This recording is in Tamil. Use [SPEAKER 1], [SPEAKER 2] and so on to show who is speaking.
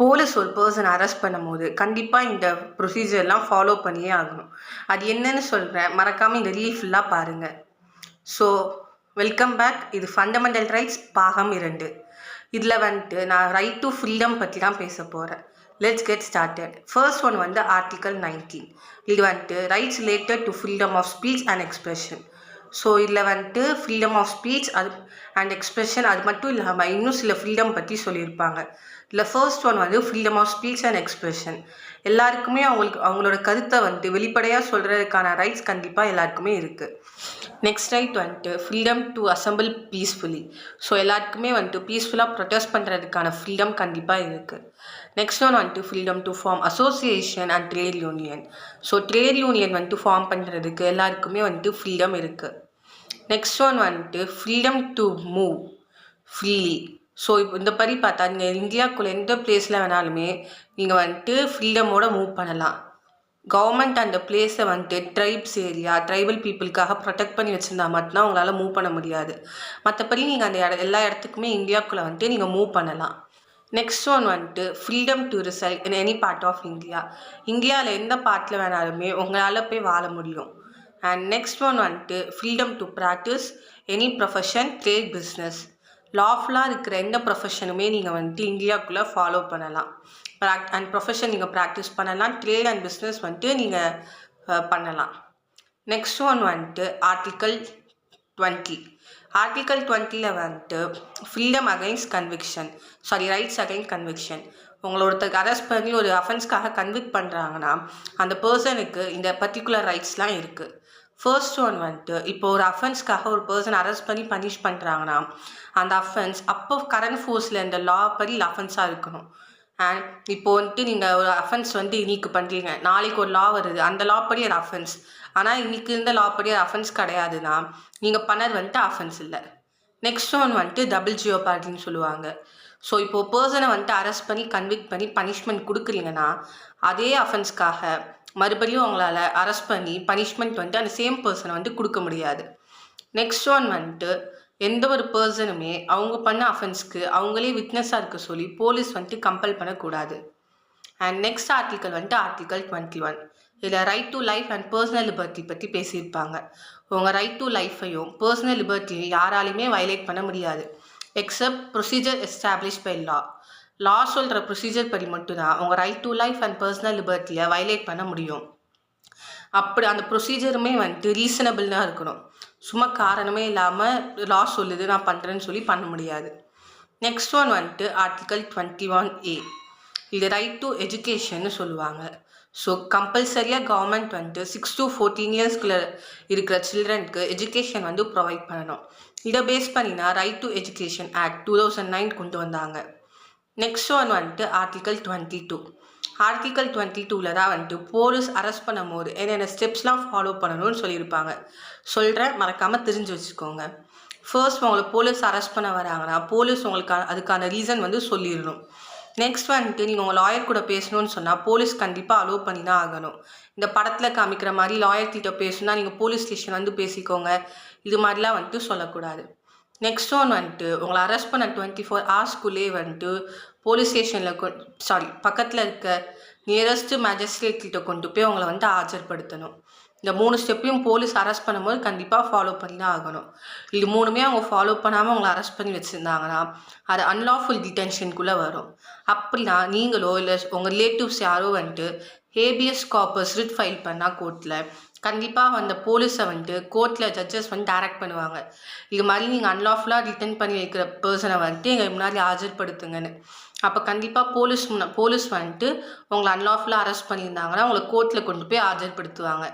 [SPEAKER 1] போலீஸ் ஒரு பர்சன் அரெஸ்ட் பண்ணும்போது கண்டிப்பாக இந்த ப்ரொசீஜர்லாம் ஃபாலோ பண்ணியே ஆகணும். அது என்னன்னு சொல்கிறேன், மறக்காமல் இந்த ரீல் ஃபுல்லாக பாருங்கள். So welcome back. இது ஃபண்டமெண்டல் ரைட்ஸ் பாகம் 2. இதில் வந்துட்டு நான் ரைட் டு ஃப்ரீடம் பற்றி தான் பேச போகிறேன். Let's get started. First one வந்து ஆர்டிகல் 19. இது வந்துட்டு rights related to freedom of speech and expression. So இதில் வந்துட்டு freedom of speech and expression அது மட்டும் இல்லாமல் இன்னும் சில ஃப்ரீடம் பற்றி சொல்லியிருப்பாங்க. இதில் ஃபர்ஸ்ட் ஒன் வந்து freedom of speech and expression. எல்லாருக்குமே அவங்களோட கருத்தை வந்துட்டு வெளிப்படையாக சொல்கிறதுக்கான ரைட்ஸ் கண்டிப்பாக எல்லாருக்குமே இருக்குது. நெக்ஸ்ட் ரைட் வந்துட்டு freedom to assemble peacefully. So எல்லாருக்குமே வந்துட்டு பீஸ்ஃபுல்லாக ப்ரொடெஸ்ட் பண்ணுறதுக்கான ஃப்ரீடம் கண்டிப்பாக இருக்குது. நெக்ஸ்ட் ஒன் வந்துட்டு freedom to form association and trade union. So trade union வந்துட்டு ஃபார்ம் பண்ணுறதுக்கு எல்லாருக்குமே வந்துட்டு ஃப்ரீடம் இருக்குது. நெக்ஸ்ட் ஒன் வந்துட்டு freedom to move freely. So இப்போ இந்த படி பார்த்தா நீங்கள் இந்தியாவுக்குள்ளே எந்த பிளேஸில் வேணாலுமே நீங்கள் வந்துட்டு ஃப்ரீடமோட மூவ் பண்ணலாம். கவர்மெண்ட் அந்த பிளேஸை வந்துட்டு ட்ரைப்ஸ் ஏரியா ட்ரைபல் பீப்புளுக்காக ப்ரொடெக்ட் பண்ணி வச்சுருந்தா மட்டும்தான் உங்களால் மூவ் பண்ண முடியாது. மற்றபடி நீங்கள் அந்த எல்லா இடத்துக்குமே இந்தியாவுக்குள்ளே வந்துட்டு நீங்கள் மூவ் பண்ணலாம். நெக்ஸ்ட் ஒன் வந்துட்டு freedom to reside in any part of India. இந்தியாவில் எந்த பார்ட்டில் வேணாலுமே உங்களால் போய் வாழ முடியும். அண்ட் நெக்ஸ்ட் ஒன் வந்துட்டு freedom to practice any profession trade business. லாஃபுல்லாக இருக்கிற எந்த ப்ரொஃபஷனுமே நீங்கள் வந்துட்டு இந்தியாவுக்குள்ளே ஃபாலோ பண்ணலாம். அண்ட் ப்ரொஃபஷன் நீங்கள் ப்ராக்டிஸ் பண்ணலாம். ட்ரேட் அண்ட் பிஸ்னஸ் வந்துட்டு நீங்கள் பண்ணலாம். நெக்ஸ்ட் ஒன் வந்துட்டு ஆர்டிக்கல் 20. ஆர்டிக்கல் 20ல் வந்துட்டு freedom against conviction rights against conviction. ஒருத்தருக்கு அரெஸ்ட் பண்ணி ஒரு அஃபென்ஸ்க்காக கன்விக்ட் பண்ணுறாங்கன்னா அந்த பர்சனுக்கு இந்த பர்டிகுலர் ரைட்ஸ்லாம் இருக்குது. ஃபர்ஸ்ட் ஒன் வந்துட்டு இப்போ ஒரு அஃபென்ஸ்க்காக ஒரு பர்சன் அரெஸ்ட் பண்ணி பனிஷ் பண்ணுறாங்கன்னா அந்த அஃபென்ஸ் அப்போ கரண்ட் ஃபோர்ஸில் இந்த லா படி அஃபென்ஸாக இருக்கணும். அண்ட் இப்போ வந்துட்டு நீங்கள் ஒரு அஃபென்ஸ் வந்து இன்னைக்கு பண்ணுறீங்க, நாளைக்கு ஒரு லா வருது, அந்த லா படி அது அஃபென்ஸ். ஆனால் இன்னைக்கு இருந்த லா படி அது அஃபென்ஸ் கிடையாதுன்னா நீங்கள் பண்ணது வந்துட்டு அஃபென்ஸ் இல்லை. நெக்ஸ்ட் ஒன் வந்துட்டு டபுள் ஜியோபார்டின்னு சொல்லுவாங்க. ஸோ இப்போது பர்சனை வந்துட்டு அரெஸ்ட் பண்ணி கன்விக்ட் பண்ணி பனிஷ்மெண்ட் கொடுக்குறீங்கன்னா அதே அஃபென்ஸ்க்காக மறுபடியும் அவங்களால அரெஸ்ட் பண்ணி பனிஷ்மெண்ட் வந்துட்டு அந்த சேம் பர்சனை வந்துட்டு கொடுக்க முடியாது. நெக்ஸ்ட் ஒன் வந்துட்டு எந்த ஒரு பர்சனுமே அவங்க பண்ண அஃபென்ஸ்க்கு அவங்களே விட்னஸாக இருக்க சொல்லி போலீஸ் வந்துட்டு கம்பல் பண்ணக்கூடாது. அண்ட் நெக்ஸ்ட் ஆர்டிக்கல் வந்துட்டு ஆர்டிக்கல் 21. இதில் right to life and personal liberty பற்றி பேசியிருப்பாங்க. உங்கள் ரைட் டு லைஃப்பையும் பர்சனல் லிபர்ட்டியும் யாராலையுமே வயலேட் பண்ண முடியாது except procedure establish by law. Law சொல்கிற ப்ரொசீஜர் படி மட்டும்தான் உங்கள் right to life and personal லிபர்ட்டியை வயலேட் பண்ண முடியும். அப்படி அந்த ப்ரொசீஜருமே வந்துட்டு ரீசனபிள்னாக இருக்கணும். சும்மா காரணமே இல்லாமல் லா சொல்லுது நான் பண்ணுறேன்னு சொல்லி பண்ண முடியாது. நெக்ஸ்ட் ஒன் வந்துட்டு ஆர்டிக்கல் 21A. இது ரைட் டு எஜுகேஷன்னு சொல்லுவாங்க. ஸோ கம்பல்சரியாக கவர்மெண்ட் வந்துட்டு 6 to 14 இயர்ஸ்குள்ளே இருக்கிற சில்ட்ரனுக்கு எஜுகேஷன் வந்து ப்ரொவைட் பண்ணணும். இதை பேஸ் பண்ணினா ரைட் டு எஜுகேஷன் ஆக்ட் 2009 கொண்டு வந்தாங்க. நெக்ஸ்ட் ஒன் வந்துட்டு ஆர்டிக்கல் 22. ஆர்டிக்கல் 22ல் தான் வந்துட்டு போலீஸ் அரெஸ்ட் பண்ணும் போது என்னென்ன ஸ்டெப்ஸ்லாம் ஃபாலோ பண்ணணும்னு சொல்லியிருப்பாங்க. சொல்கிறேன், மறக்காமல் தெரிஞ்சு வச்சுக்கோங்க. ஃபர்ஸ்ட் உங்களை போலீஸ் அரெஸ்ட் பண்ண வராங்கன்னா போலீஸ் உங்களுக்கு அதுக்கான ரீசன் வந்து சொல்லிடணும். நெக்ஸ்ட் வந்துட்டு நீங்கள் உங்கள் லாயர் கூட பேசணும்னு சொன்னால் போலீஸ் கண்டிப்பாக அலோவ் பண்ணி தான் ஆகணும். இந்த படத்தில் காமிக்கிற மாதிரி லாயர் கிட்ட பேசணுன்னா நீங்கள் போலீஸ் ஸ்டேஷன் வந்து பேசிக்கோங்க, இது மாதிரிலாம் வந்துட்டு சொல்லக்கூடாது. நெக்ஸ்ட் ஒன் வந்துட்டு உங்களை அரெஸ்ட் பண்ண 24 hours வந்துட்டு போலீஸ் ஸ்டேஷனில் பக்கத்தில் இருக்க நியரஸ்ட் மேஜிஸ்ட்ரேட் கிட்ட கொண்டு போய் உங்களை வந்து ஆஜர்படுத்தணும். இந்த 3 ஸ்டெப்பையும் போலீஸ் அரெஸ்ட் பண்ணும்போது கண்டிப்பாக ஃபாலோ பண்ணி தான் ஆகணும். இது 3மே அவங்க ஃபாலோ பண்ணாமல் உங்களை அரெஸ்ட் பண்ணி வச்சுருந்தாங்கன்னா அது அன்லாஃபுல் டிடென்ஷனுக்குள்ளே வரும். அப்படின்னா நீங்களோ இல்லை உங்கள் ரிலேட்டிவ்ஸ் யாரோ வந்துட்டு ஹேபியஸ் கார்பஸ் ரிட் ஃபைல் பண்ணால் கோர்ட்டில் கண்டிப்பாக அந்த போலீஸை வந்துட்டு கோர்ட்டில் ஜட்ஜஸ் வந்து டைரக்ட் பண்ணுவாங்க. இது மாதிரி நீங்கள் அன்லாஃபுல்லாக ரிட்டன் பண்ணி வைக்கிற பர்சனை வந்துட்டு எங்கள் முன்னாடி ஆஜர்படுத்துங்கன்னு. அப்போ கண்டிப்பாக போலீஸ் வந்துட்டு உங்களை அன்லாஃபுல்லாக அரெஸ்ட் பண்ணியிருந்தாங்கன்னா உங்களை கோர்ட்டில் கொண்டு போய் ஆஜர்படுத்துவாங்க.